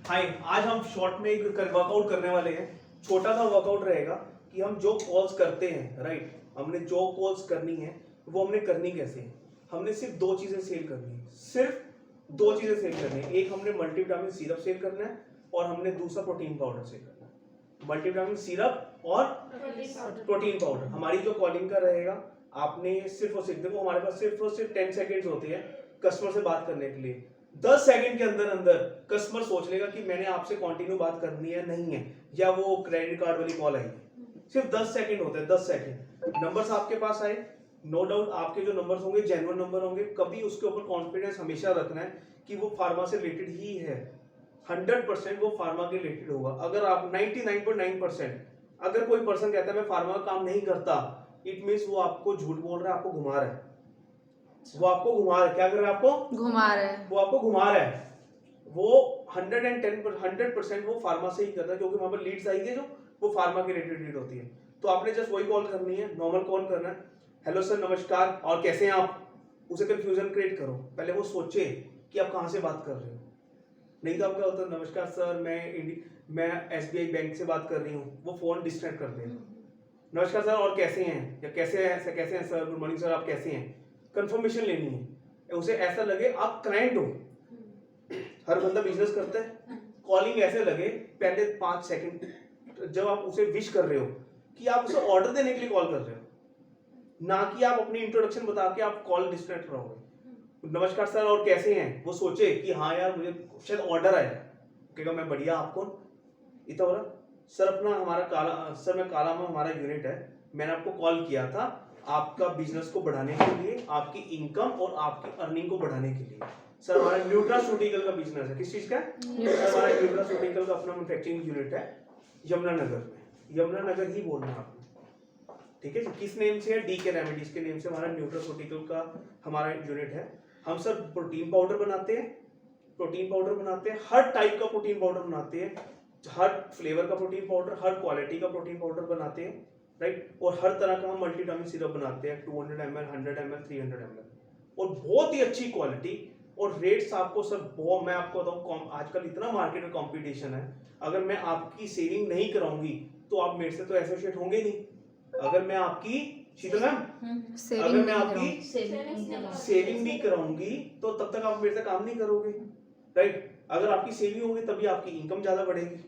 हाय, आज हम शॉर्ट में एक वर्कआउट करने वाले हैं। छोटा सा वर्कआउट रहेगा कि हम जो कॉल्स करते हैं, राइट, हमने जो कॉल्स करनी है वो हमने करनी कैसे है। हमने सिर्फ दो चीजें सेल करनी है, सिर्फ दो चीजें सेल करनी है। एक हमने मल्टीविटामिन सिरप सेल करना है और हमने दूसरा प्रोटीन पाउडर सेल करना है। मल्टीविटामिन सिरप और प्रोटीन पाउडर। हमारी जो कॉलिंग का रहेगा, आपने सिर्फ और सिर्फ, देखो हमारे पास सिर्फ और सिर्फ 10 सेकेंड्स होते हैं कस्टमर से बात करने के लिए। 10 सेकंड के अंदर अंदर कस्टमर सोच लेगा कि मैंने आपसे कंटिन्यू बात करनी है नहीं है, या वो क्रेडिट कार्ड वाली कॉल आई है। सिर्फ 10 सेकंड होते हैं, 10 सेकंड। नंबर्स आपके पास आए, नो डाउट आपके जो नंबर्स होंगे जेन्युइन नंबर होंगे। कभी उसके ऊपर कॉन्फिडेंस हमेशा रखना है कि वो फार्मा से रिलेटेड ही है। 100% वो फार्मा के रिलेटेड होगा। अगर आप 99.9%, अगर कोई पर्सन कहता है मैं फार्मा का काम नहीं करता, इट मीन्स वो आपको झूठ बोल रहा है, आपको घुमा रहा है। वो आपको घुमा रहा है। क्या कर रहा है? आपको घुमा रहा है। वो आपको घुमा रहा है। वो 110% वो फार्मा से ही करता है, क्योंकि वहां पर लीड्स आएगी जो वो फार्मा के रिलेटेड लीड होती है। तो आपने जस्ट वही कॉल करनी है, नॉर्मल कॉल करना है। हेलो सर, नमस्कार, और कैसे हैं आप। उसे कंफ्यूजन क्रिएट करो, पहले वो सोचे कि आप कहां से बात कर रहे हो। नहीं तो आप क्या होता है, नमस्कार सर, मैं SBI बैंक से बात कर रही हूँ, वो फोन डिस्कनेक्ट कर देगा। नमस्कार सर, और कैसे हैं, या कैसे हैं सर, गुड मॉर्निंग सर, आप कैसे हैं। कंफर्मेशन लेनी है, उसे ऐसा लगे आप क्लाइंट हो। हर बंदा बिजनेस करता है। कॉलिंग ऐसे लगे पहले 5 सेकंड जब आप उसे विश कर रहे हो कि आप उसे ऑर्डर देने के लिए कॉल कर रहे हो, ना कि आप अपनी इंट्रोडक्शन बता के आप कॉल डिस्कनेक्ट करोगे। नमस्कार सर, और कैसे हैं, वो सोचे कि हाँ यार मुझे शायद ऑर्डर आया, कहेगा मैं बढ़िया, आप कौन। इतना बोला सर, अपना हमारा काला सर, मैं काला में हमारा यूनिट है, मैंने आपको कॉल किया था आपका बिजनेस को बढ़ाने के लिए, आपकी इनकम और आपकी अर्निंग को बढ़ाने के लिए। सर हमारा न्यूट्रास्यूटिकल का बिजनेस है। किस चीज का? हमारा न्यूट्रास्यूटिकल का अपना मैन्युफैक्चरिंग यूनिट है यमुनानगर में। यमुनानगर ही बोलना है आपने, ठीक है। किस नेम से है? DK रेमेडीज के नेम से हमारा न्यूट्रास्यूटिकल का हमारा यूनिट है। हम सर प्रोटीन पाउडर बनाते हैं, हर टाइप का प्रोटीन पाउडर बनाते हैं, हर फ्लेवर का प्रोटीन पाउडर, हर क्वालिटी का प्रोटीन पाउडर बनाते हैं, राइट। और हर तरह का हम मल्टीविटामिन सिरप बनाते हैं, 200 ml, 100 ml, 300 ml, और बहुत ही अच्छी क्वालिटी। और रेट्स आपको सर बहुत, मैं आपको बताऊं, आजकल इतना मार्केट में कंपटीशन है, अगर मैं आपकी सेविंग नहीं कराऊंगी तो आप मेरे से तो एसोसिएट होंगे नहीं। अगर मैं आपकी शीतल मैम, अगर मैं आपकी सेविंग नहीं कराऊंगी तो तब तक आप मेरे से काम नहीं करोगे, राइट। अगर आपकी सेविंग होगी तभी आपकी इनकम ज्यादा बढ़ेगी।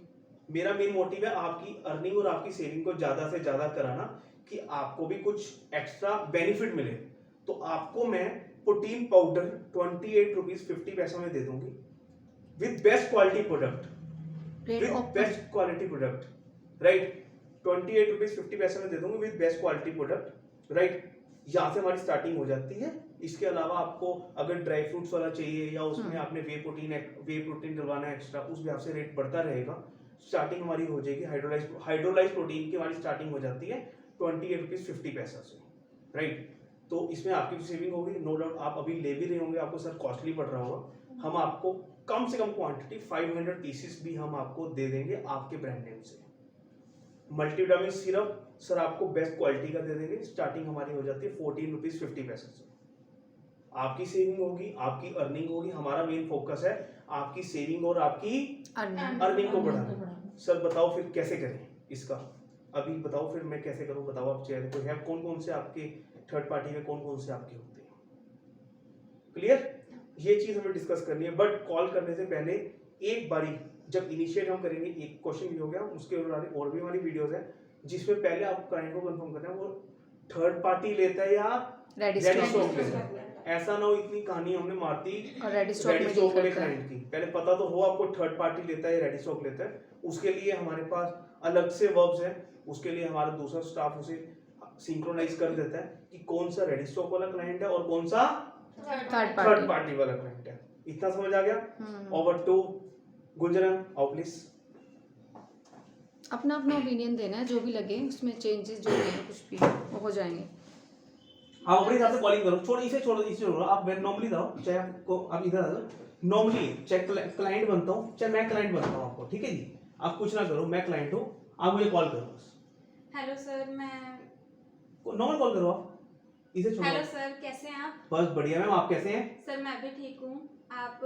मेरा मेन मोटिव है आपकी अर्निंग और आपकी सेविंग को ज्यादा से ज्यादा कराना, कि आपको भी कुछ एक्स्ट्रा बेनिफिट मिले। तो आपको मैं प्रोटीन पाउडर 28 रुपीज 50 पैसा में दे दूंगी, with best quality product, right. 28 rupees 50 पैसे में दे दूंगी with best quality product, right. यहाँ से हमारी स्टार्टिंग हो जाती है। इसके अलावा आपको अगर ड्राई फ्रूट्स वाला चाहिए, या उसमें आपने वे प्रोटीन डलवाना है एक्स्ट्रा, उस हिसाब से रेट बढ़ता रहेगा। स्टार्टिंग हमारी हो जाएगी हाइड्रोलाइज प्रोटीन की, हमारी स्टार्टिंग हो जाती है 28 रुपीज 50 पैसा से, राइट। तो इसमें आपकी सेविंग होगी, नो डाउट। आप अभी ले भी रहे होंगे, आपको सर कॉस्टली पड़ रहा होगा। हम आपको कम से कम क्वांटिटी 500 पीसेस भी हम आपको दे देंगे आपके ब्रांड नेम से। मल्टीविटामिन सिरप सर आपको बेस्ट क्वालिटी का दे देंगे। स्टार्टिंग हमारी हो जाती है 14 रुपीज 50 पैसे से। आपकी सेविंग होगी, आपकी अर्निंग होगी। हमारा मेन फोकस है आपकी सेविंग और आपकी अर्निंग को बढ़ाना। सर बताओ फिर कैसे करें इसका, अभी बताओ फिर मैं कैसे करूं, बताओ आप चेहरे को है कौन कौन से आपके थर्ड पार्टी में, कौन कौन से आपके होते हैं। क्लियर? ये चीज हमें डिस्कस करनी है। बट कॉल करने से पहले एक बारी जब इनिशिएट हम करेंगे, एक क्वेश्चन भी हो गया, उसके और भी हमारी वीडियोस है जिसमें पहले आप क्लाइंट को कंफर्म करना है वो थर्ड पार्टी लेता है या रेडी स्टॉक लेता है। ऐसा ना हो इतनी कहानी हमने मार दी रेडी स्टॉक वाले क्लाइंट की। पहले पता तो हो आपको थर्ड पार्टी लेता है या रेडी स्टॉक लेता है। उसके लिए हमारे पास अलग से वर्ब्स है, उसके लिए हमारा दूसरा स्टाफ उसे सिंक्रोनाइज कर देता है कि कौन सा रेडी स्टॉक वाला क्लाइंट है और कौन सा थर्ड पार्टी वाला क्लाइंट है। इतना समझ आ गया? ओवर टू गुंजन, आओ प्लीज। अपना अपना ओपिनियन देना है, जो भी लगे उसमें चेंजेस जो भी हैं कुछ भी वो हो जाएंगे। आप अपने हिसाब से कॉलिंग करो, छोड़ो। आप नॉर्मली जाओ, चाहे आपको आप इधर आ जाओ नॉर्मली, चाहे क्लाइंट बनता हूँ चाहे मैं क्लाइंट बनता हूँ आपको, ठीक है जी। आप कुछ ना करो, मैं क्लाइंट हूँ, आप मुझे कॉल करो बस। हेलो सर, मैं नॉर्मल कॉल करो आप, इसे छोड़ो। हेलो सर, कैसे हैं आप? बस बढ़िया मैम, आप कैसे हैं? सर मैं भी ठीक हूँ। आप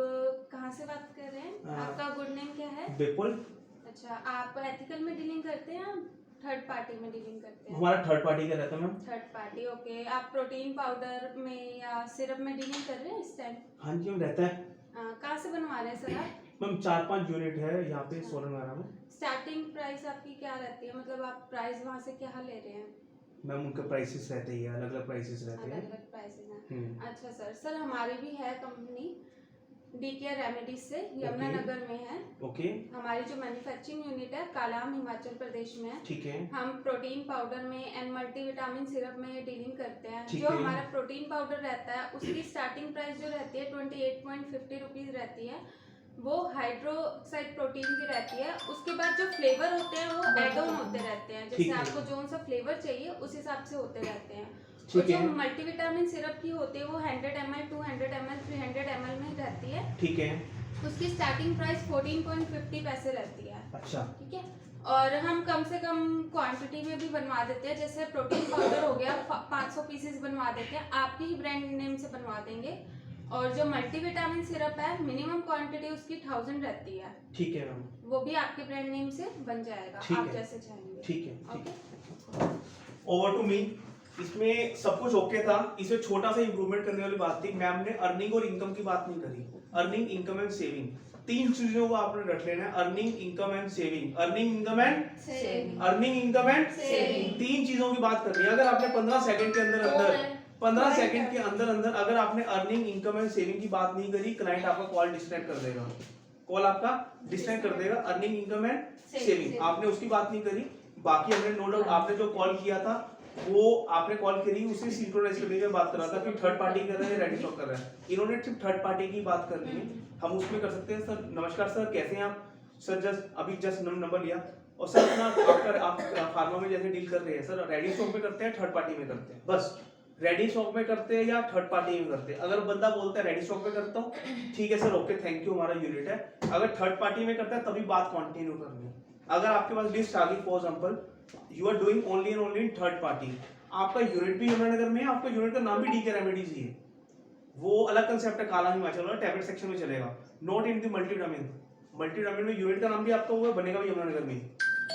कहाँ से बात कर रहे हैं? आपका गुड नेम क्या है? बिल्कुल। अच्छा, आप एथिकल में डीलिंग करते हैं, थर्ड पार्टी में डीलिंग करते हैं? हमारा थर्ड पार्टी का रहता है मैम। Third party, okay. आप प्रोटीन पाउडर में या सिरप में डीलिंग कर रहे हैं इस टाइम? हाँ जी मैम, रहता है कहाँ से बनवा रहे हैं सर आप? मैम। 4-5 यूनिट है यहाँ पे सोलंगारा में। स्टार्टिंग प्राइस आपकी क्या रहती है, मतलब आप प्राइस वहाँ से क्या ले रहे हैं? मैम उनके प्राइसेस रहते ही है, अलग अलग प्राइसेस रहते अलग हैं। अलग प्राइसेस हैं। अच्छा सर, सर हमारी भी है कंपनी DK रेमेडीज से, यमुनानगर में है। ओके, हमारी जो मैन्युफैक्चरिंग यूनिट है कालाम हिमाचल प्रदेश में है। ठीक है। हम प्रोटीन पाउडर में एंड मल्टीविटामिन सिरप में डीलिंग करते हैं। ठीक जो है। हमारा प्रोटीन पाउडर रहता है उसकी स्टार्टिंग प्राइस जो रहती है 28.50 रुपीज़ रहती है। वो हाइड्रोक्साइड प्रोटीन की रहती है। उसके बाद जो फ्लेवर होते हैं वो एड ऑन होते रहते हैं, जैसे ठीक है। आपको जो सा फ्लेवर चाहिए उस हिसाब से होते रहते हैं। और ठीक जो है। मल्टीविटामिन सिरप की होती है वो 100 ml, 200 ml, 300 ml में रहती है। ठीक है। उसकी स्टार्टिंग प्राइस 14.50 पैसे रहती है। अच्छा, ठीक है। और हम कम से कम क्वांटिटी में भी बनवा देते हैं, जैसे प्रोटीन पाउडर हो गया 500 पीसेस बनवा देते हैं, आपके ही ब्रांड नेम से बनवा देंगे। और जो मल्टीविटामिन सिरप है मिनिमम क्वांटिटी उसकी 1000 रहती है। ठीक है मैम, वो भी आपके ब्रांड नेम से बन जाएगा, ठीक आप है। जैसे चाहेंगे। ठीक है। ओके। Over to me. इसमें सब कुछ ओके था, इसमें छोटा सा इंप्रूवमेंट करने वाली बात थी। मैम ने अर्निंग और इनकम की बात नहीं करी। अर्निंग, इनकम एंड सेविंग, तीन चीजों को आपने रख लेना है। Earning, income and saving. Earning, income and saving. Earning, income and saving. तीन चीजों की बात करनी है। अगर आपने 15 सेकंड के अंदर 15 सेकंड के अंदर अगर आपने अर्निंग, इनकम एंड सेविंग की बात नहीं करी, क्लाइंट आपका कॉल डिस्कनेक्ट कर देगा। कॉल आपका डिस्कनेक्ट कर देगा। अर्निंग, इनकम एंड सेविंग आपने उसकी बात नहीं करी। बाकी हमने नो डाउट आपने जो कॉल किया था वो आपने कॉल करी, उसी सिंक्रोनाइज करने की बात कर रहा था कि थर्ड पार्टी कर रहे हैं, रेडी स्टॉक कर रहे हैं। इन्होंने सिर्फ थर्ड पार्टी की बात कर ली है, हम उसमें कर सकते हैं। सर नमस्कार सर, कैसे हैं आप? सर जस्ट नंबर लिया। और सर अपना आप फार्मा में जैसे डील कर रहे हैं सर, रेडी स्टॉक में करते हैं, थर्ड पार्टी में करते हैं? बस रेडी स्टॉक में करते हैं या थर्ड पार्टी में करते हैं? अगर बंदा बोलता है रेडी स्टॉक में करता हूँ, ठीक है सर, ओके थैंक यू, हमारा यूनिट है। अगर थर्ड पार्टी में करता है तभी बात कंटिन्यू करनी है। अगर आपके पास लिस्ट आ गई, for example you are doing only and only in third party, आपका यूनिट भी यमुनानगर में है, आपका यूनिट का नाम भी DK रेमेडीज ही है, वो अलग कंसेप्ट है, काला हिमाचल वाला टैबलेट सेक्शन में चलेगा, not in the multivitamin. Multivitamin में यूनिट का नाम भी आपका हुआ बनेगा भी यमुनानगर में,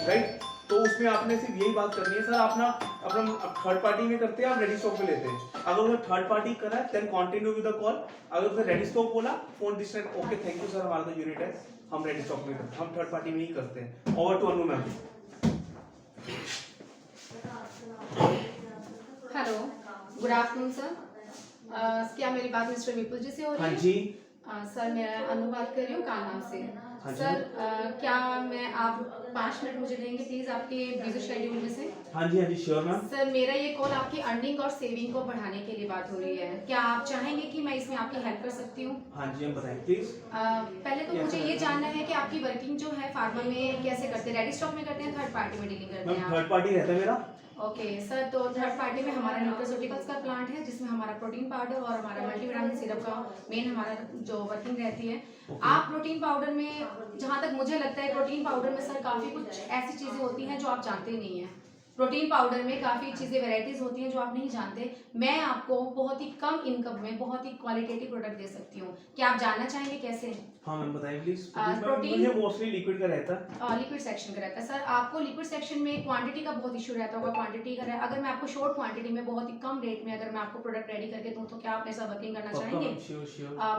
राइट? तो उसमें आपने सिर्फ यही बात करनी है सर, अपना थर्ड पार्टी में करते हैं, आप रेडी स्टॉक में लेते हैं। अगर उसने थर्ड पार्टी करा है then continue with the call. अगर उसने रेडी स्टॉक बोला, phone disconnect, okay thank you sir, हमारा तो यूनिट है, हम रेडी स्टॉक में करते हैं, हम थर्ड पार्टी में ही करते हैं। Over to Anu ma'am. Hello, good afternoon sir. क्या मेरी बात मिस्टर विपुल जी से हो रही है? हाँ जी। सर मैं अनु बात कर रही हूँ कानाम से। हाँ जी। सर क्या आप 5 मिनट मुझे देंगे प्लीज आपके बिजी शेड्यूल में से? हाँ जी श्योर मैम। सर मेरा ये कॉल आपकी अर्निंग और सेविंग को बढ़ाने के लिए बात हो रही है। क्या आप चाहेंगे कि मैं इसमें आपकी हेल्प कर सकती हूँ? हाँ जी, हम बताएं प्लीज। पहले तो मुझे ये जानना है कि आपकी वर्किंग जो है फार्मा में कैसे करते हैं? रेडी स्टॉक में करते हैं, थर्ड पार्टी में डीलिंग करते हैं मैम आप? थर्ड पार्टी रहता है मेरा। ओके सर, तो थर्ड पार्टी में हमारा न्यूट्रास्यूटिकल्स का प्लांट है, जिसमें हमारा प्रोटीन पाउडर और हमारा मल्टीविटामिन सिरप का मेन हमारा जो वर्किंग रहती है। आप प्रोटीन पाउडर में, जहाँ तक मुझे लगता है प्रोटीन पाउडर में सर काफ़ी कुछ ऐसी चीज़ें होती हैं जो आप जानते नहीं हैं। प्रोटीन पाउडर में काफ़ी चीज़ें वैरायटीज़ होती हैं जो आप नहीं जानते। मैं आपको बहुत ही कम इनकम में बहुत ही क्वालिटेटिव प्रोडक्ट दे सकती हूँ। क्या आप जानना चाहेंगे कैसे? हाँ मैम बताइए प्लीज। प्रोटीन मुझे मोस्टली लिक्विड का रहता है। लिक्विड सेक्शन का रहता है सर। आपको लिक्विड सेक्शन में क्वांटिटी का बहुत इशू रहता होगा, क्वांटिटी का अगर मैं आपको शॉर्ट क्वांटिटी में बहुत ही कम रेट में अगर मैं आपको प्रोडक्ट रेडी करके दूं तो क्या आप ऐसा वर्किंग करना चाहेंगे?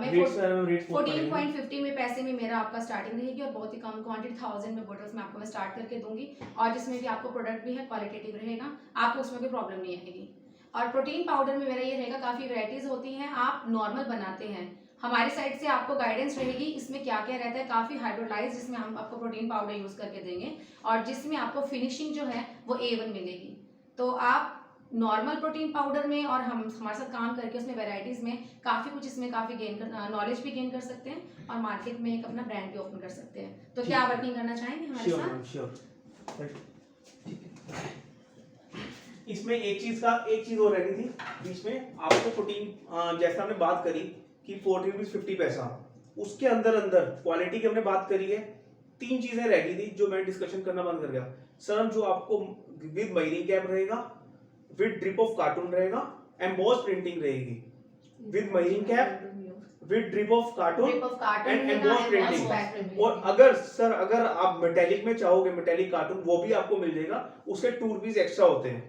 मैं 14.50 में पैसे में मेरा आपका स्टार्टिंग रहेगी और बहुत ही कम क्वांटिटी 1000 में बॉटल्स में आपको मैं स्टार्ट करके दूंगी, और जिसमें भी आपको प्रोडक्ट भी है क्वालिटेटिव रहेगा, आपको उसमें कोई प्रॉब्लम नहीं आएगी। और प्रोटीन पाउडर में मेरा ये रहेगा, काफ़ी वैरायटीज़ होती हैं, आप नॉर्मल बनाते हैं, हमारी साइड से आपको गाइडेंस रहेगी इसमें क्या क्या रहता है, काफ़ी हाइड्रोलाइज जिसमें हम आपको प्रोटीन पाउडर यूज़ करके देंगे और जिसमें आपको फिनिशिंग जो है वो A1 मिलेगी। तो आप नॉर्मल प्रोटीन पाउडर में और हम हमारे साथ काम करके उसमें वैरायटीज़ में काफ़ी कुछ इसमें काफ़ी गेन कर नॉलेज भी गेन कर सकते हैं और मार्केट में एक अपना ब्रांड भी ओपन कर सकते हैं। तो क्या आप वर्किंग करना चाहेंगे हमारे साथ? श्योर। इसमें एक चीज और रहनी थी बीच में, आपको प्रोटीन जैसे हमने बात करी कि 40 रुपीज 50 पैसा, उसके अंदर क्वालिटी की हमने बात करी है। 3 चीजें रह गई थी जो मैं डिस्कशन करना बंद कर गया। सर जो आपको विद मरीन कैप रहेगा, विद ड्रिप ऑफ कार्टून रहेगा, एम्बॉस प्रिंटिंग रहेगी, with marine cap, with drip of cartoon and embossed printing। और अगर आप मेटेलिक में चाहोगे मेटेलिक कार्टून वो भी आपको मिल जाएगा, उसके 2 रुपीस एक्स्ट्रा होते हैं।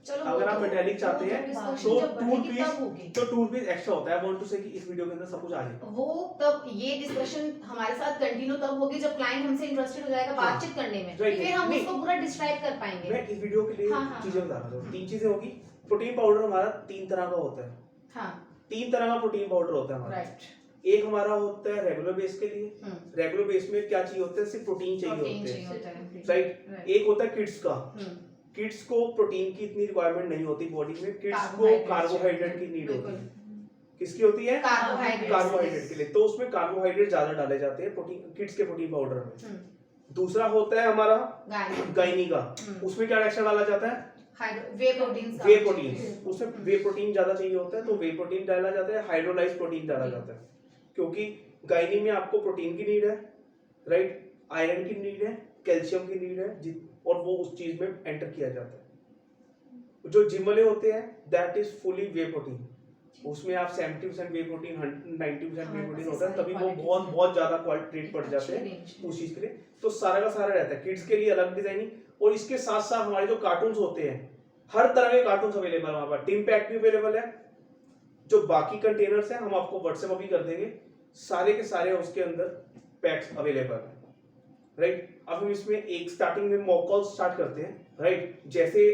अगर आप मेटेलिक चाहते हैं तो 2 रुपीस एक्स्ट्रा होता है। आई वांट टू से कि इस वीडियो के अंदर सब कुछ आ जाए। वो तब ये डिस्कशन हमारे साथ कंटिन्यू तब होगी जब क्लाइंट हमसे इंटरेस्टेड हो जाएगा बातचीत करने में, फिर हम उसको पूरा डिस्क्राइब कर पाएंगे। मैं इस वीडियो के लिए चीजें बता रहा हूँ। 3 चीजें होगी। प्रोटीन पाउडर हमारा 3 तरह का होता है। हाँ 3 तरह का प्रोटीन पाउडर होता है हमारा। राइट। एक हमारा होता है रेगुलर बेस के लिए। रेगुलर बेस में क्या चाहिए होता है, सिर्फ प्रोटीन चाहिए होता है, राइट। एक होता है किड्स का। किड्स को प्रोटीन की इतनी रिक्वायरमेंट नहीं होती बॉडी में, किड्स को कार्बोहाइड्रेट की नीड होती है। किसकी होती है? कार्बोहाइड्रेट के लिए। तो उसमें कार्बोहाइड्रेट ज्यादा डाले जाते हैं प्रोटीन, किड्स के प्रोटीन पाउडर में। दूसरा होता है हमारा गायनी का। उसमें क्या एक्स्ट्रा डाला जाता है? वे प्रोटीन। उसमें वे प्रोटीन ज्यादा चाहिए होता है, तो वे प्रोटीन डाला जाता है, हाइड्रोलाइज प्रोटीन डाला जाता है। क्योंकि गायनी में आपको प्रोटीन की नीड है, राइट, आयरन की नीड है, कैल्शियम की नीड है, और वो उस चीज में एंटर किया जाता है। जो जिम वाले होते हैं that is fully way protein. उसमें आप 70% वे प्रोटीन 90% वे प्रोटीन होता है, तभी वो बहुत ज्यादा क्वालिटी पड़ जाते हैं उस चीज के लिए। तो सारा का सारा रहता है। किड्स के लिए अलग डिजाइनिंग, और इसके साथ साथ हमारे जो कार्टून्स होते हैं, हर तरह के कार्टून्स अवेलेबल है हमारे पास। टिम पैक भी अवेलेबल है। जो बाकी कंटेनर्स हैं हम आपको व्हाट्सएप अभी कर देंगे, सारे के सारे उसके अंदर पैक्स अवेलेबल है, राइट। अब हम इसमें एक स्टार्टिंग में मॉक कॉल स्टार्ट करते हैं, राइट। जैसे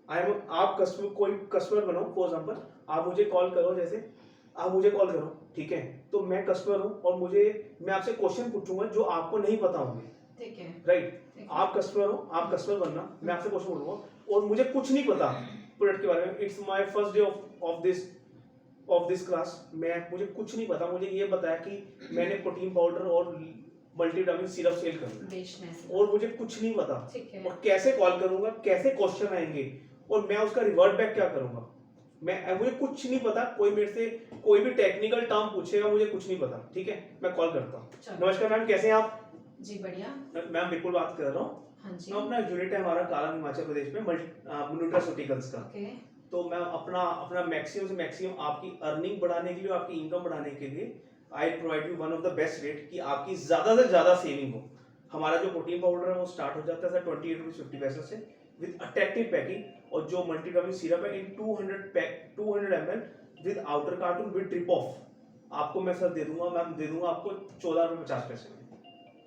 आप कस्टमर, कोई कस्टमर बनो, फॉर एग्जांपल आप मुझे कॉल करो, जैसे आप मुझे कॉल करो, ठीक है। तो मैं कस्टमर हूँ और मैं आपसे क्वेश्चन पूछूंगा जो आपको नहीं पता होंगे, ठीक है, राइट। आप कस्टमर हो, आप कस्टमर बनना, मैं आपसे क्वेश्चन पूछूंगा और मुझे कुछ नहीं पता प्रोडक्ट के बारे में। It's my first day of this class. मुझे कुछ नहीं पता, मुझे ये बताया कि मैंने प्रोटीन पाउडर और मल्टीविटामिन सिरप सेल करना और मुझे कुछ नहीं पता, और कैसे कॉल करूंगा, कैसे क्वेश्चन आएंगे और मैं उसका रिवर्ट बैक क्या करूंगा, मुझे कुछ नहीं पता। कोई मेरे से कोई भी टेक्निकल टर्म पूछेगा, मुझे कुछ नहीं पता, ठीक है। मैं कॉल करता हूँ। नमस्कार मैम, कैसे हैं आप? जी बढ़िया मैम, बिल्कुल बात कर रहा हूँ। हाँ जी। अपना यूनिट है हमारा कालम हिमाचल प्रदेश में न्यूट्रास्यूटिकल्स का। तो मैं अपना मैक्सिमम से मैक्सिमम आपकी अर्निंग बढ़ाने के लिए, आपकी इनकम बढ़ाने के लिए I provide you one of the best rate कि आपकी ज्यादा से ज्यादा सेविंग हो। हमारा जो प्रोटीन पाउडर है वो स्टार्ट हो जाता है सर 28 रुपीज 50 पैसे से विद अट्रैक्टिव पैकिंग, और जो मल्टीविटामिन सिरप है इन 200 ml with outer cartoon with drip of आपको मैं सर दे दूंगा, मैम दे दूंगा आपको 14 रुपए 50 पैसे में।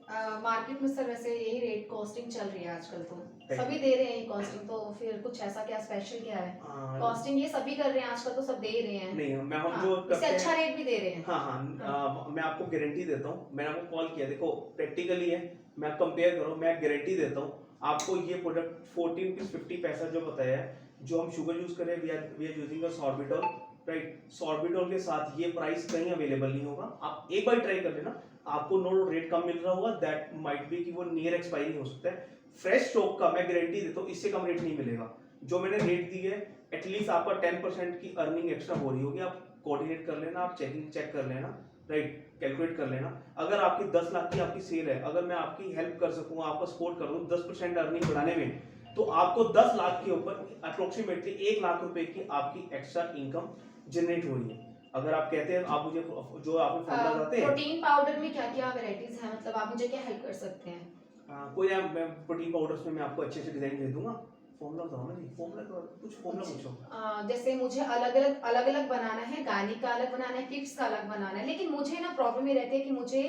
मार्केट में सर वैसे यही रेट कॉस्टिंग चल रही है आजकल, तो सभी दे रहे हैं कॉस्टिंग। तो फिर कुछ ऐसा क्या स्पेशल क्या है? कॉस्टिंग ये सभी कर रहे हैं आजकल, तो सब दे ही रहे हैं। नहीं मैं हम जो इससे अच्छा रेट भी दे रहे हैं। हाँ, मैं आपको गारंटी देता हूँ। मैंने आपको कॉल किया, देखो प्रैक्टिकली है, मैं कंपेयर करो, मैं गारंटी देता हूँ आपको। ये प्रोडक्ट 14 रुपीज 50 पैसा जो बताया है, जो हम शुगर यूज करें, we are using a sorbitol, right. Sorbitol के साथ ये प्राइस कहीं अवेलेबल नहीं होगा। आप एक बार ट्राई कर लेना, आपको नो रेट कम मिल रहा होगा। दैट माइट बी कि वो नियर एक्सपायरी हो सकता है। फ्रेश स्टॉक का मैं गारंटी देता हूँ इससे कम रेट नहीं मिलेगा। जो मैंने रेट दी है, एटलीस्ट आपका 10% की अर्निंग एक्स्ट्रा हो रही होगी। आप कोऑर्डिनेट कर लेना, आप चेक कर लेना, राइट, कैलकुलेट कर लेना। अगर आपकी 10 लाख की आपकी सेल है, अगर मैं आपकी हेल्प कर सकूँ, आपका सपोर्ट कर दूँ 10% अर्निंग बढ़ाने में, तो आपको 10 लाख के ऊपर अप्रोक्सीमेटली 1 लाख रुपए की आपकी एक्स्ट्रा इनकम जनरेट हो रही है। अगर आप कहते हैं, आप मुझे जो आपके फॉर्मूला आते हैं, प्रोटीन पाउडर में क्या क्या वैरायटीज हैं, मतलब आप मुझे क्या हेल्प कर सकते हैं? कोई मैं प्रोटीन पाउडर्स में मैं आपको अच्छे से डिजाइन दे दूंगा। फॉर्मूला बताओ ना जी, फॉर्मूला पूछो। जैसे मुझे अलग अलग बनाना है, गानी का अलग बनाना है, किड्स का अलग बनाना है, लेकिन मुझे ना प्रॉब्लम ये रहती है कि मुझे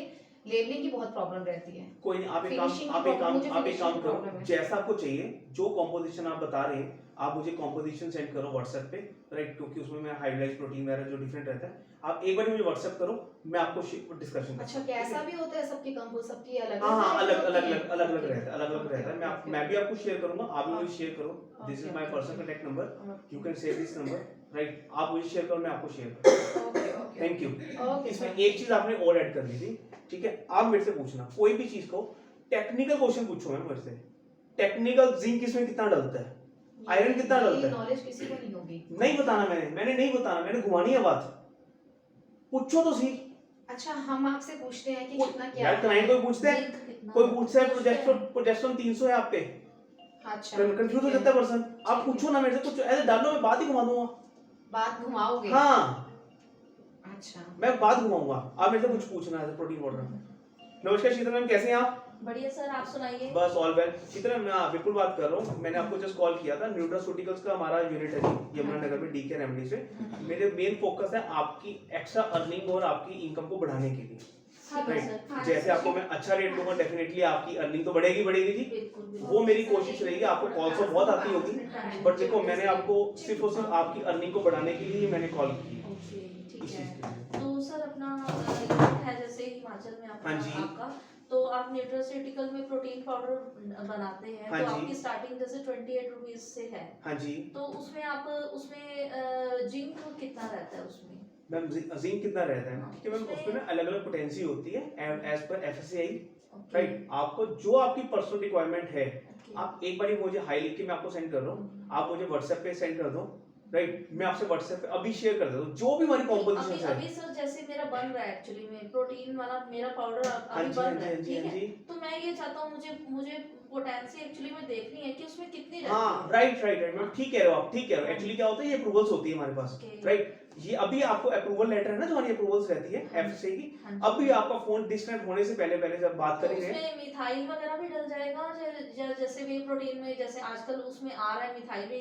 लेबलिंग की बहुत प्रॉब्लम रहती है। कोई नहीं, आप एक काम करो, जैसा आपको चाहिए, जो कॉम्पोजिशन आप बता रहे हैं, आप मुझे कॉम्पोजिशन सेंड करो व्हाट्सएप पे, राइट, क्योंकि उसमें मैं हाइड्रोलाइज प्रोटीन वगैरह जो डिफरेंट रहता है, आप एक बार मुझे व्हाट्सएप करो, मैं आपको डिस्कशन। अच्छा, कैसा भी होता है सबकी कंपो, सबकी अलग अलग रहता है। मैं भी आपको शेयर करूंगा, आप भी मुझे शेयर करो। This is my personal contact number, you can save this number, right. आप मुझे शेयर करो, मैं आपको शेयर करूंगा। Thank you. इसमें एक चीज आपने और ऐड कर दी थी, ठीक है। आप मेरे से पूछना कोई भी चीज को, टेक्निकल क्वेश्चन पूछो मैं मेरे से। टेक्निकल जिंक इसमें कितना डलता है, आयरन कितना डलता है, नॉलेज किसी को नहीं होगी। नहीं बताना, मैंने नहीं बताना, मैंने घुमानी है बात। पूछो तो सही। अच्छा, हम आपसे पूछते हैं कि कितना क्या यार, क्लाइंट कोई पूछता है प्रोजेस्टेरोन 300 है आप पे, अच्छा कंफ्यूज हो जाता है पर्सन। आप पूछो ना मेरे से, कुछ ऐसे डालो, मैं बात ही घुमा दूंगा। बात घुमाओगे? हाँ, अच्छा, मैं बात घुमाऊंगा, आप मेरे से कुछ पूछना है प्रोटीन पाउडर। नमस्कार शीतल मैम, कैसे हैं आप? बढ़िया सर, आप सुनाइए। बस ऑल वेल। शीतल मैम, मैं बिल्कुल बात कर रहा हूँ, मैंने आपको जस्ट कॉल किया था, न्यूट्रास्यूटिकल्स का हमारा यूनिट है जी यमुनानगर में डीके रेमेडी से। मेरे मेन फोकस है आपकी एक्स्ट्रा अर्निंग और आपकी इनकम को बढ़ाने के लिए। हाँ राइट, सर, जैसे आपको मैं अच्छा रेट दूंगा, डेफिनेटली आपकी अर्निंग तो बढ़ेगी जी। बिल्कुल बिल्कुल। वो मेरी कोशिश रहेगी। आपको कॉल तो बहुत आती होगी, बट देखो मैंने आपको सिर्फ और सिर्फ आपकी अर्निंग को बढ़ाने के लिए मैंने कॉल की है। ओके, ठीक इस है। चीज़ के लिए। तो सर अपना यूनिट है जैसे हिमाचल में हाँ जी। आपका, तो आप न्यूट्रास्यूटिकल में प्रोटीन पाउडर बनाते हैं, हाँ तो जी। आपकी स्टार्टिंग जैसे 28 रुपीज से है। हाँ जी तो उसमें आप उसमें जिंक कितना रहता है उसमें? मैम, जिंक कितना रहता है? ठीक है मैम, उसमें ना अलग अलग पोटेंसी होती है एज पर एफएसएआई। राइट, आपको जो आपकी पर्सनल रिक्वायरमेंट है, आप एक बार मुझे हाई लिख के मैं आपको सेंड कर रहा हूँ, आप मुझे व्हाट्सएप पे सेंड कर दो। राइट, मैं आपसे व्हाट्सएप पे अभी शेयर कर देता हूँ जो भी हमारी कॉम्पोजिशन है। अभी सर जैसे मेरा बन रहा है एक्चुअली में प्रोटीन वाला मेरा पाउडर हाँ अभी जी, बन हाँ रहा है, जी, ठीक हाँ है। जी। तो मैं ये चाहता हूँ, मुझे पोटेंसी एक्चुअली में देखनी है कि उसमें कितनी रहती हाँ, है। राइट राइट राइट मैम, ठीक कह रहे हो आप, ठीक कह रहे हो। एक्चुअली क्या होता है, ये अप्रूवल्स होती है हमारे पास। Okay. राइट, ये अभी आपको अप्रूवल लेटर है ना, जो हमारी अप्रूवल्स रहती है हाँ। एफएसए की, हाँ जी। अभी आपका फोन डिस्कनेक्ट होने से पहले पहले जब बात तो करेंगे। उसमें मिथाइल वगैरह भी डल जाएगा, जैसे वे प्रोटीन में जैसे आजकल उसमें आ रहा है, मिथाइल भी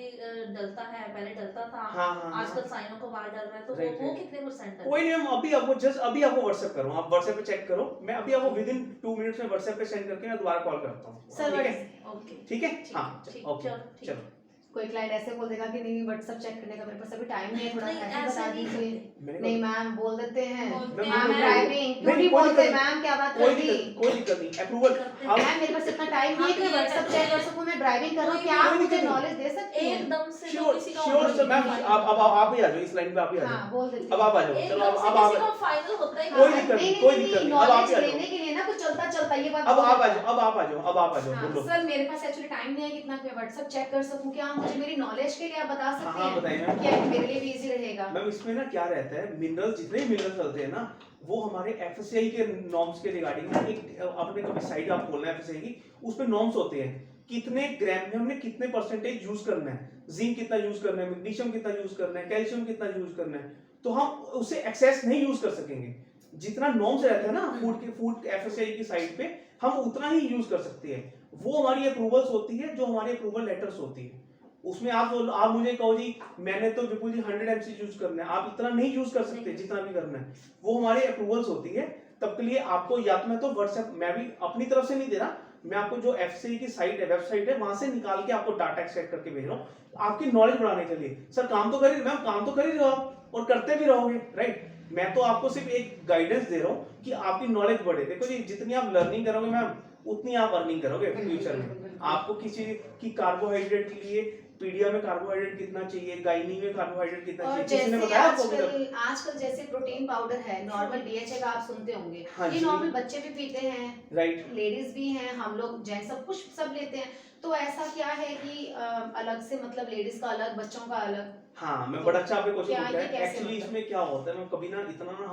डलता है, पहले डलता था। हाँ, हाँ, आजकल हाँ। साइनो को बाहर डल रहा है, तो Right, वो right. कितने परसेंट है? कोई नहीं, हम अभी आपको जस्ट अभी आपको व्हाट्सएप करो, आप व्हाट्सएप पे चेक करो, मैं अभी आपको विद इन 2 मिनट्स में व्हाट्सएप पे सेंड करके मैं दोबारा कॉल करता हूँ। सर ठीक है, ओके, ठीक है, हाँ, ठीक, ओके, चलो, ठीक। चलो। कोई क्लाइंट ऐसे बोल देगा कि नहीं व्हाट्सएप चेक करने का मेरे पास अभी टाइम नहीं है, थोड़ा नहीं, ऐसे ऐसे बता नहीं दीजिए। मैंने नहीं मैम बोल देते हैं, बोलते हैं, मैम मैम, ड्राइविंग क्यों नहीं, नहीं कोई बोलते दिक्कत मैम, क्या बात कोई कर दी? दिक्कत कोई दिक्कत नहीं, अप्रूवल हम मैम मेरे पास इतना टाइम नहीं है कि मैं व्हाट्सएप चेक कर सकूं, मैं ड्राइविंग कर रहा हूं, क्या आप कोई मुझे दिक्कत नहीं। नॉलेज दे सकती हैं? एकदम से तो श्योर किसी का श्योर order सर मैम, नहीं आप ही आ जाओ, इस लाइन पे आप ही आ हाँ जाओ, बोल देती अब आप आ जाओ, चलो एकदम अब से आप किसी का फाइनल होता ही कोई नहीं। दिक्कत नहीं, कोई दिक्कत नहीं, अब आप नॉलेज ही आ जाओ, लेने के लिए ना कुछ चलता चलता ये बात अब बोल आप आ देती जाओ, अब आप आ जाओ, अब आप आ जाओ, हाँ, बोलो। सर मेरे पास एक्चुअली टाइम नहीं है कि इतना मैं व्हाट्सएप चेक कर सकूं, क्या आप मुझे मेरी नॉलेज के लिए आप बता सकते हाँ, हैं? बताइए मैम। क्या मेरे लिए भी इजी रहेगा? मैम इसमें ना क्या रहता है, मिनरल्स जितने भी मिनरल्स चलते हैं ना, वो हमारे एफएसआई के नॉर्म्स के रिगार्डिंग ना, एक आपने कभी साइट आप खोलना है एफएसआई की, उस पे नॉर्म्स होते हैं, कितने ग्राम में हमने कितने परसेंटेज यूज करना है, जिंक कितना यूज करना है, मैग्नीशियम कितना यूज करना है, कैल्शियम कितना यूज करना है, तो हम उसे एक्सेस नहीं यूज कर सकेंगे। जितना नॉर्म्स रहता है ना फूड एफएसआई की साइट पे, हम उतना ही यूज कर सकते हैं। वो हमारी अप्रूवल्स होती है, जो हमारी अप्रूवल लेटर्स होती है, उसमें आप मुझे कहो जी मैंने तो विपुल जी 100 mc यूज करना है, आप इतना नहीं यूज कर सकते जितना भी करना है, वो हमारी अप्रूवल्स होती है। तब के लिए आपको या तो मैं तो व्हाट्सएप, मैं भी अपनी तरफ से नहीं दे रहा, मैं आपको जो एफसीआई की साइट है, वेबसाइट है, वहां से निकाल के आपको डाटा एक्सट्रैक्ट करके भेज रहा हूँ, आपकी नॉलेज बढ़ाने के लिए। सर काम तो कर ही, मैम काम तो कर ही रहो आप और करते भी रहोगे। राइट, मैं तो आपको सिर्फ एक गाइडेंस दे रहा हूँ कि आपकी नॉलेज बढ़े। देखो जी, जितनी आप लर्निंग करोगे मैम, उतनी आप अर्निंग करोगे फ्यूचर में। आपको किसी की कार्बोहाइड्रेट के लिए पीडिया में कार्बोहाइड्रेट कितना चाहिए, गाइनी में कार्बोहाइड्रेट कितना और चाहिए, किसी ने जैसे बताया आपको अभी तक? आजकल जैसे प्रोटीन पाउडर है, नॉर्मल डीएचए का आप सुनते होंगे, हाँ ये जी। नॉर्मल बच्चे भी पीते हैं, राइट, लेडीज भी हैं, हम लोग जेंट्स सब कुछ सब लेते हैं। तो ऐसा क्या है कि अलग से मतलब लेडीज का अलग, बच्चों का अलग? हाँ, मैं बड़ा अच्छा आपने क्वेश्चन क्या पूछा ये है। कैसे एक्चुअली मतलब? इसमें क्या होता है, मैं कभी ना इतना ना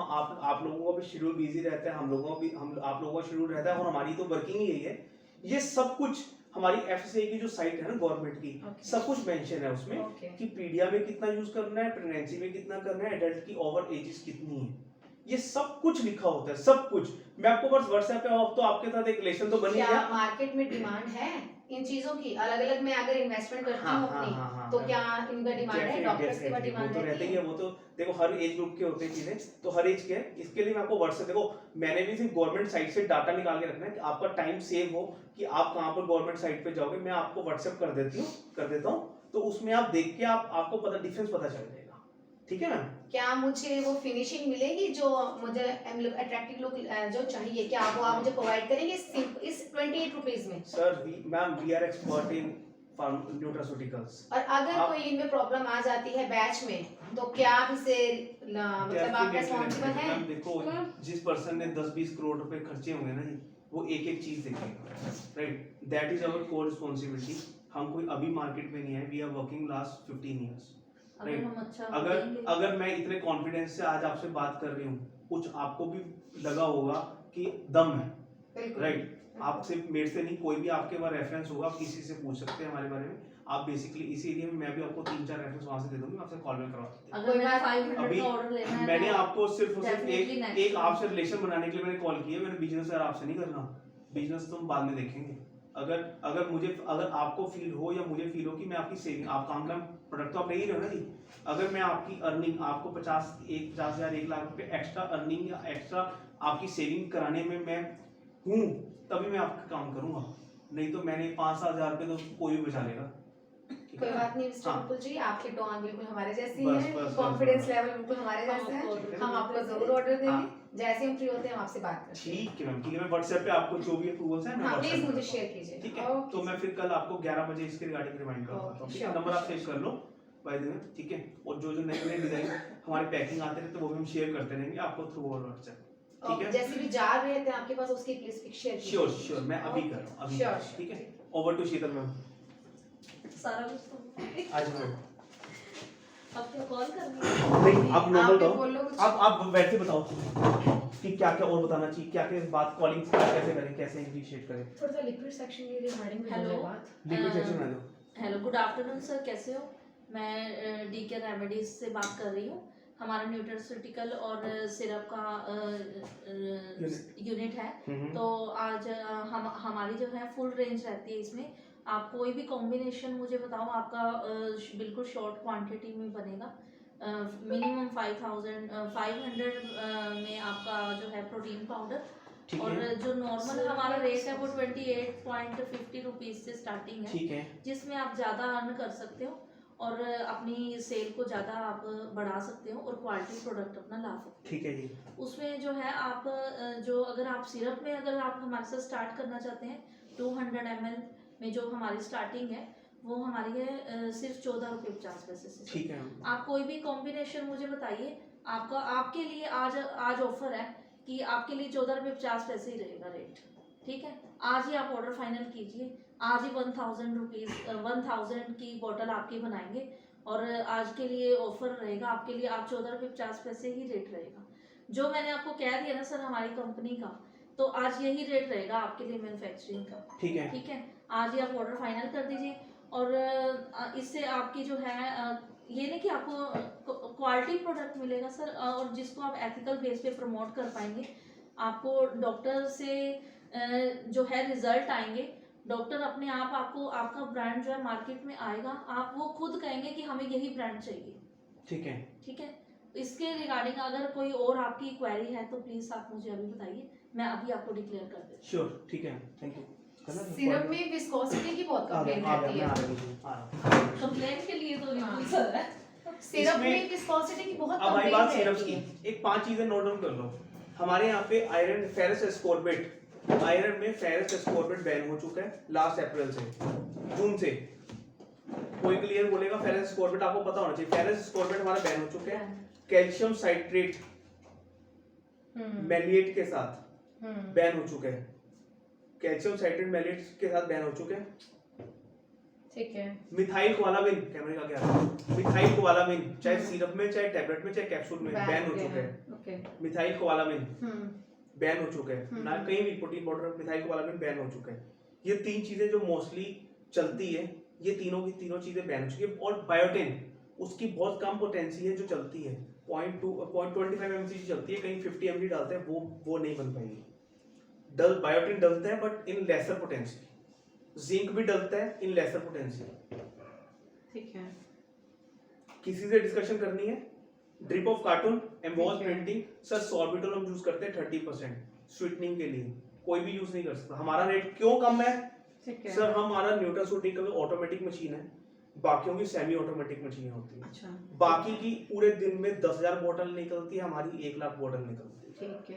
आप लोगों का भी शेड्यूल बिजी रहता है, हम लोगों का भी आप लोगों का शेड्यूल रहता है, और हमारी तो वर्किंग ही यही है। ये सब कुछ हमारी एफसीआई की जो साइट है ना गवर्नमेंट की, सब कुछ मेंशन है उसमें कि पीडिया में कितना यूज करना है, प्रेगनेंसी में कितना करना है, एडल्ट की ओवर एजेस कितनी है, ये सब कुछ लिखा होता है, सब कुछ। मैं आपको बस व्हाट्सएप पे अब तो आपके साथ एक रिलेशन तो बन ही क्या गया। मार्केट में डिमांड है इन चीजों की? अलग अलग मैं अगर इन्वेस्टमेंट करती हाँ, हूँ हाँ, अपनी, हाँ, हाँ, तो हाँ। क्या इनका डिमांड है? डॉक्टर्स के पास डिमांड वो तो रहते रहती ही है? है, वो तो देखो हर एज ग्रुप के होते हैं चीजें, तो हर एज के हैं। इसके लिए मैं आपको व्हाट्सएप, देखो मैंने भी सिर्फ गवर्नमेंट साइट से डाटा निकाल के रखना है कि आपका टाइम सेव हो, कि आप कहाँ पर गवर्नमेंट साइट पे जाओगे, मैं आपको व्हाट्सएप कर देता हूँ, तो उसमें आप देख के आपको पता डिफरेंस पता चल जाएगा। ठीक है मैम? क्या मुझे वो फिनिशिंग मिलेगी जो मुझे अट्रैक्टिव लुक जो चाहिए, क्या वो आप मुझे प्रोवाइड करेंगे इस 28 रुपीज में? Sir ma'am we are expert in nutraceuticals. और अगर कोई इनमें प्रॉब्लम आ जाती है बैच में, तो क्या आप इसे मतलब आप रेस्पॉन्सिबल हैं? मैम देखो, जिस पर्सन ने 10-20 करोड़ रुपए खर्चे होंगे ना जी, वो एक एक चीज देखेगा। Right, that is our core responsibility. हम कोई अभी मार्केट में नहीं है, we are working last 15 years. अगर हम अच्छा अगर मैं इतने कॉन्फिडेंस से आज आपसे बात कर रही हूँ, कुछ आपको भी लगा होगा कि दम है। राइट, आप सिर्फ मेरे से नहीं, कोई भी आपके पास रेफरेंस होगा, आप किसी से पूछ सकते हैं हमारे बारे में। आप बेसिकली इसी एरिया में, मैं भी आपको 3-4 रेफरेंस वहां से दे दूंगा, आपसे कॉल में करवा सकते हैं। अगर मैंने 500 अभी का ऑर्डर लेना है मैंने तो आपको सिर्फ और सिर्फ definitely next एक week। आपसे रिलेशन बनाने के लिए मैंने कॉल किया। मैंने बिजनेस यार आपसे नहीं करना, बिजनेस तो हम बाद में देखेंगे। अगर आपको फील हो या मुझे फील हो कि मैं आपकी सेविंग, आप काम का प्रोडक्ट तो आप ले ही रहे हो ना जी, अगर मैं आपकी अर्निंग आपको 50,000 1 लाख रुपए एक्स्ट्रा अर्निंग या एक्स्ट्रा आपकी सेविंग कराने में मैं हूँ, तभी मैं आपका काम करूंगा। नहीं तो मैंने 5,000 रुपए तो कोई भी बचा लेगा। कोई बात नहीं मिस्टर हाँ। मुकुल जी, आपकी टोन बिल्कुल हमारे जैसी बस, है, बस, कॉन्फिडेंस बस। लेवल बिल्कुल हमारे जैसे है। ठीक है, हम आपको जरूर ऑर्डर देंगे, हाँ। जैसे हम फ्री होते हैं हम आपसे बात करते हैं। ठीक है मैम, ठीक है। मैं व्हाट्सएप पे आपको जो भी अप्रूवल्स हैं मैं हाँ WhatsApp प्लीज पे मुझे करता शेयर हूँ। कीजिए। ठीक है, तो मैं फिर कल आपको 11 बजे इसके रिगार्डिंग रिमाइंड करता हूँ। ठीक है, sure, नंबर आप sure. सेव कर लो बाय द वे। ठीक है, और जो जो नए नए डिजाइन हमारे पैकिंग आते रहते हैं वो भी हम शेयर करते रहेंगे आपको थ्रू WhatsApp। ठीक और है, जैसे भी जार रहे थे आपके पास, उसकी प्लीज पिक शेयर कीजिए। श्योर श्योर, मैं अभी कर रहा हूँ, अभी Sure, कर रहा हूँ। sure. ठीक है, ओवर टू शीतल मैम। सारा कुछ तो आज मैम अब क्या कॉल करनी है? नहीं, आप नॉर्मल आप भी करो, बोलो कुछ। आप वैसे बताओ कि क्या क्या और बताना चाहिए, क्या क्या बात कॉलिंग कैसे करें, कैसे इनिशिएट करें। थोड़ा सा लिक्विड सेक्शन के रिगार्डिंग Hello. बात। लिक्विड सेक्शन में दो। हेलो, गुड आफ्टरनून सर, कैसे हो? मैं डीके रेमेडीज से बात कर रही हूँ। हमारा न्यूट्रास्यूटिकल और सिरप का यूनिट है। तो आज हम हमारी जो है फुल रेंज रहती है। इसमें आप कोई भी कॉम्बिनेशन मुझे बताओ, आपका बिल्कुल शॉर्ट क्वांटिटी में बनेगा। मिनिमम 500 में आपका जो है प्रोटीन पाउडर, ठीक और है, जो नॉर्मल हमारा रेट है वो 28.50 रुपीज से स्टार्टिंग है, ठीक है, जिसमें आप ज़्यादा अर्न कर सकते हो और अपनी सेल को ज़्यादा आप बढ़ा सकते हो और क्वालिटी प्रोडक्ट अपना ला सकते ठीक है जी। हो। उसमें जो है आप जो अगर आप सिरप में अगर आप हमारे साथ स्टार्ट करना चाहते हैं, 200 ml में जो हमारी स्टार्टिंग है वो हमारी है सिर्फ 14 रुपये 50 पैसे से। ठीक है, आप कोई भी कॉम्बिनेशन मुझे बताइए, आपका आपके लिए आज ऑफर है कि आपके लिए 14 रुपये 50 पैसे ही रहेगा रेट। ठीक है, आज ही आप ऑर्डर फाइनल कीजिए, आज ही 1000 की बोतल आपकी बनाएंगे और आज के लिए ऑफर रहेगा आपके लिए, आप 14 रुपये 50 पैसे ही रेट रहेगा। जो मैंने आपको कह दिया ना सर हमारी कंपनी का, तो आज यही रेट रहेगा आपके लिए मैन्युफैक्चरिंग का। ठीक है, ठीक है, आज ही आप ऑर्डर फाइनल कर दीजिए और इससे आपकी जो है ये नहीं कि आपको क्वालिटी प्रोडक्ट मिलेगा सर, और जिसको आप एथिकल बेस पे प्रमोट कर पाएंगे। आपको डॉक्टर से जो है रिजल्ट आएंगे, डॉक्टर अपने आप आपको आपका ब्रांड जो है मार्केट में आएगा, आप वो खुद कहेंगे कि हमें यही ब्रांड चाहिए। ठीक है, ठीक है, इसके रिगार्डिंग अगर कोई और आपकी क्वेरी है तो प्लीज आप मुझे अभी बताइए, मैं अभी आपको डिक्लेयर कर देती श्योर। ठीक है, थैंक यू। सिरप में विस्कोसिटी की बहुत कंप्लेंट रहती है। हूँ। कंप्लेंट के लिए तो बिल्कुल सर है। सिरप इसमें- में विस्कोसिटी की बहुत अब आई बात कंप्लेंट सिरप्स रहती की, है। एक 5 चीजें नोट डाउन कर लो। हमारे यहाँ पे आयरन फेरस एस्कॉर्बिट, आयरन में फेरस एस्कॉर्बिट बैन हो चुका है लास्ट अप्रैल से, जून से। कोई क्लियर बोलेगा फेरस एस्कॉर्बिट, आपको पता होना चाहिए फेरस एस्कॉर्बिट हमारा बैन हो चुका है। कैल्शियम साइट्रेट मैलिएट के साथ बैन हो चुका है, कैल्शियम साइट्रेट मैलिएट के साथ बैन हो चुके हैं। ठीक है, मिथाइल कोलामिन, कैमरे का क्या है, मिथाइल कोलामिन चाहे सिरप में चाहे टैबलेट में चाहे कैप्सूल में बैन हो चुके हैं। ओके, मिथाइल कोलामिन बैन हो चुके हैं, ना कहीं भी प्रोटीन पाउडर मिथाइल कोलामिन बैन हो चुके हैं। ये 3 चीजें जो मोस्टली चलती है, ये तीनों की तीनों चीजें बैन हो चुकी है। और बायोटिन, उसकी बहुत कम पोटेंसी है जो चलती है, 0.25 mcg चलती है, कहीं 50 mg डालते हैं, वो नहीं बन पाएगी। बायोटिन डलते हैं but in laser potency, zinc भी डलता है इन लेसर पोटेंसी। ठीक है, किसी से डिस्कशन करनी है? ड्रिप ऑफ कार्टून एम्बॉस ठीक है। प्रिंटिंग, सर सॉर्बिटल हम यूज करते हैं 30% स्वीटनिंग के लिए, कोई भी यूज नहीं कर सकता। हमारा रेट क्यों कम है? ठीक है। सर हमारा न्यूट्रास्यूटिकल ऑटोमेटिक मशीन है, बाकियों की सेमी ऑटोमेटिक मशीन होती है। अच्छा, बाकी की पूरे दिन में 10,000 बोतल निकलती है, हमारी 1 लाख बोतल निकलती है। ठीक है,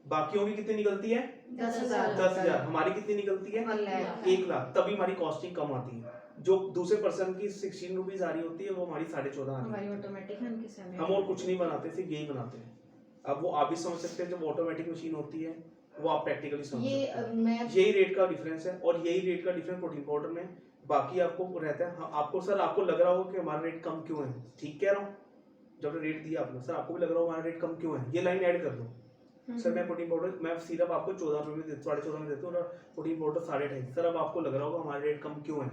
बाकियों की कितनी निकलती है? 10,000 10,000। हमारी कितनी निकलती है? 1 लाख। 1 लाख। तभी हमारी कॉस्टिंग कम आती है। जो दूसरे पर्सन की 16 रुपीज आ रही होती है, वो हमारी 14.5 आ रही हमारी है। ऑटोमेटिक है, उनकी सेमी। हम और कुछ नहीं बनाते, सिर्फ यही बनाते हैं। अब वो आप भी समझ सकते हैं, जब ऑटोमेटिक मशीन होती है वो आप प्रैक्टिकली समझ ये सकते हैं। मैं यही रेट का डिफरेंस है, और यही रेट का डिफरेंस प्रोटीन पाउडर में। बाकी आपको रहता है, हाँ, आपको सर आपको लग रहा होगा कि हमारा रेट कम क्यों है, ठीक कह रहा हूँ? जब रेट दिया आपने, सर आपको भी लग रहा होगा हमारा रेट कम क्यों है, ये लाइन ऐड कर दो। सर मैं प्रोटीन पाउडर, मैं सिरप आपको 14 रुपये में 14.5 में देता हूँ और प्रोटीन पाउडर 2.5। सर अब आपको लग रहा होगा हमारा रेट कम क्यों है?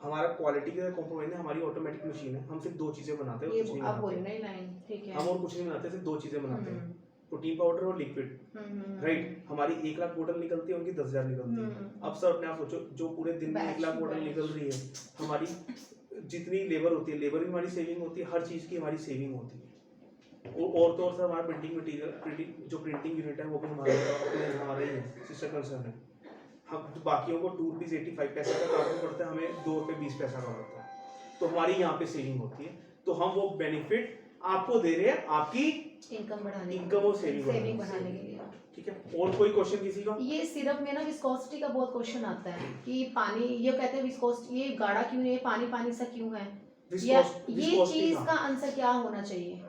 हमारा क्वालिटी का कॉम्प्रोमाइज है, हमारी ऑटोमेटिक मशीन है, हम सिर्फ 2 चीजें बनाते हैं और कुछ नहीं आप बोल बनाते। नहीं लाइन ठीक है। हम और कुछ नहीं बनाते, सिर्फ 2 चीजें बनाते हैं, प्रोटीन पाउडर और लिक्विड, राइट। हमारी 1 लाख बोतल निकलती है, उनकी 10,000 निकलती है। अब सर अपने आप सोचो, जो पूरे दिन में 1 लाख बोतल निकल रही है, हमारी जितनी लेबर होती है, लेबर भी हमारी सेविंग होती है, हर चीज की हमारी सेविंग होती है। और तो और सर हमारा प्रिंटिंग मटीरियल, जो प्रिंटिंग यूनिट है वो भी हमारा ही है, सिस्टर कंसर्न है। हम बाकियों को 2 रुपीज़ 85 पैसे का काटना पड़ता है, हमें 2 रुपये 20 पैसा का पड़ता है, तो हमारी यहाँ पे सेविंग होती है। तो हम वो बेनिफिट आपको दे रहे हैं, आपकी इनकम बढ़ाने, इनकम और सेविंग बढ़ाने के लिए। ठीक है। और कोई क्वेश्चन किसी का? ये सिरप में ना विस्कोसिटी का बहुत क्वेश्चन आता है कि पानी, ये कहते हैं विस्कोसिटी, ये गाढ़ा क्यों है, पानी पानी सा क्यों है, या ये चीज का आंसर क्या होना चाहिए?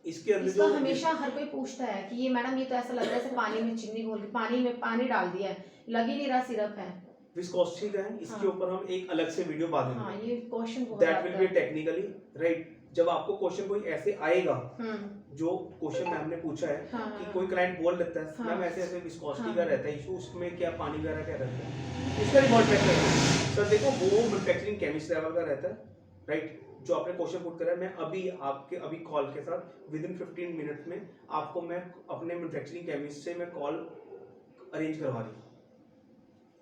इसके अंदर इसका जो हमेशा हर कोई पूछता है कि ये मैडम ये तो ऐसा लग रहा है जैसे पानी में चीनी घोल के पानी डाल दिया है, लग ही नहीं रहा सिरप है। विस्कोसिटी का है, इसके ऊपर हम एक अलग से वीडियो बाद में हाँ, ये क्वेश्चन बहुत that will be technically, right. जब आपको क्वेश्चन कोई ऐसे आएगा, जो क्वेश्चन मैम ने पूछा है कि कोई क्लाइंट बोल लेता है मैम ऐसे ऐसे विस्कोसिटी का रहता है इशू, उसमें क्या पानी वगैरह क्या रहता है, इसका रिपोर्ट चेक करें। सर देखो वो मैन्युफैक्चरिंग केमिस्ट लेवल का रहता है, राइट। जो आपने क्वेश्चन पुट करा है, मैं अभी कॉल के साथ विद इन 15 मिनट में आपको मैं अपने मैन्युफैक्चरिंग केमिस्ट से मैं कॉल अरेंज करवा रही हूँ,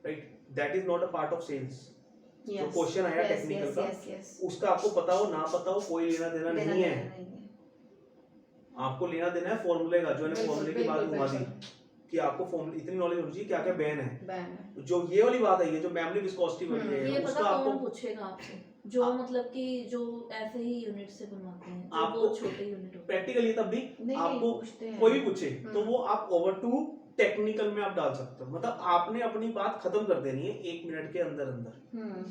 right. That is not a part of sales. जो क्वेश्चन आया टेक्निकल का, उसका आपको पता हो ना पता हो कोई लेना देना नहीं है। आपको लेना देना है फॉर्मूले का, जो मैंने फॉर्मूले की बात घुमा दी कि आपको फॉर्मूले इतनी नॉलेज होनी चाहिए क्या क्या बैन है। जो ये वाली बात आई है, जो मैम ने विस्कोसिटी बोली है, ये उसका पता आपको कौन पूछेगा आपसे, जो मतलब कि जो ऐसे ही यूनिट से बनवाते हैं, जो आपको बहुत छोटे यूनिट होते हैं। प्रैक्टिकली तब भी आपको कोई भी पूछे तो वो आप ओवर टू टेक्निकल में आप डाल सकते हो, मतलब आपने अपनी बात खत्म कर देनी है 1 मिनट के अंदर अंदर,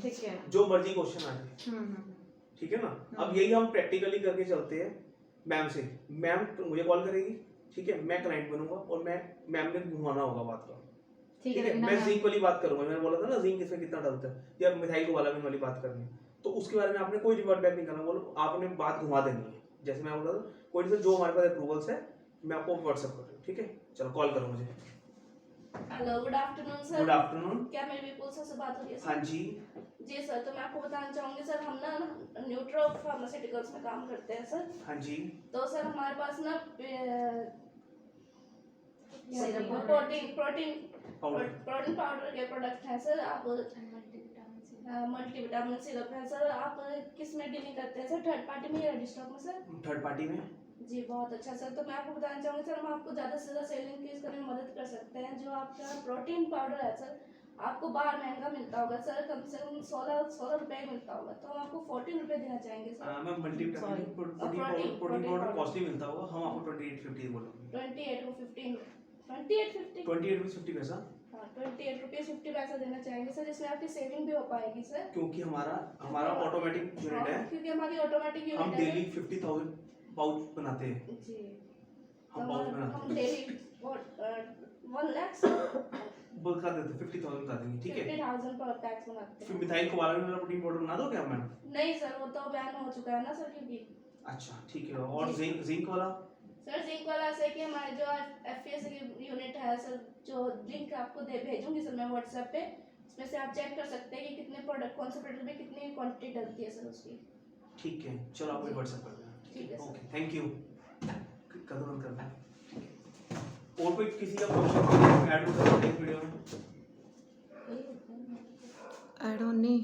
ठीक है, जो मर्जी क्वेश्चन आ जाए, ठीक है ना। अब यही हम प्रैक्टिकली करके चलते हैं मैम से। मैम मुझे कॉल करेगी, ठीक है, मैं क्लाइंट बनूंगा और मैम ने घुमाना होगा बात का, ठीक है। मैं जिंक वाली बात करूंगा, मैंने बोला था ना जिंक इसमें कितना डालता है, या मिथाइल कोबालामिन वाली बात करनी है, तो उसके बारे में आपने कोई रिवर्ट बैक नहीं करना, बोलो आपने बात घुमा देनी है। जैसे मैं बोला था कोई नहीं, जो हमारे पास अप्रूवल्स है मैं आपको व्हाट्सएप कर रहा हूँ, ठीक है। चलो कॉल करो मुझे। Hello, good afternoon sir. Good afternoon. क्या मेरी विपुल सर से बात हो रही है? हाँ जी जी सर, तो मैं आपको बताना चाहूंगी सर, हम ना न्यूट्रो फार्मास्यूटिकल्स में काम करते हैं सर। हाँ जी। तो सर हमारे पास ना पाउडर प्रोटीन पाउडर के प्रोडक्ट हैं सर। आप मल्टीविटामिन सिरप है सर। आप किस में डीलिंग करते हैं सर? थर्ड पार्टी में या रेडी स्टॉक में सर? थर्ड पार्टी में। जी बहुत अच्छा सर। तो मैं आपको बताना चाहूँगी सर, हम आपको ज़्यादा से ज़्यादा सेल इंक्रीज करने में मदद कर सकते हैं। जो आपका प्रोटीन पाउडर है सर, आपको बाहर महंगा मिलता होगा सर, कम से कम 16 रुपए मिलता होगा, तो हम आपको 14 रुपए देना चाहेंगे सर। मैं मल्टीविटामिन प्रोटीन पाउडर कॉस्टली मिलता होगा, हम आपको 28.50 बोलेंगे। 28 को 15 28.50 28 रुपीस 50 पैसा। हाँ 28 रुपीज 50 पैसा देना चाहेंगे सर, जिसमें आपकी सेविंग भी हो पाएगी सर। क्योंकि हमारा ऑटोमेटिक यूनिट है, क्योंकि हमारी ऑटोमेटिक यूनिट हम है। डेली 50,000 पाउच बनाते हैं। जी हम पाउच बनाते हैं, हम डेली 1 लाख बता देते 50,000 बता देंगे, ठीक है। 50,000 पर पैक्स बनाते फिर हैं। मिथाइल कोबालामिन वाला प्रोटीन पाउडर बना दोगे आप मैम? नहीं सर, वो तो बैन हो चुका है ना सर, क्योंकि अच्छा ठीक है। और जिंक वाला सर? जिंक वाला से कि हमारे जो एफपीएस यूनिट है सर, जो लिंक आपको भेजूंगी सर मैं व्हाट्सएप पे, उसमें से आप चेक कर सकते हैं कि कितने प्रोडक्ट, कौन से प्रोडक्ट में कितनी क्वांटिटी डलती है सर उसकी। ठीक है, चलो आप मुझे व्हाट्सएप कर देना, ठीक है सर। Okay thank you. कदम करना है। और कोई किसी का क्वेश्चन ऐड हो सकता है इस वीडियो में? ऐड ऑन नहीं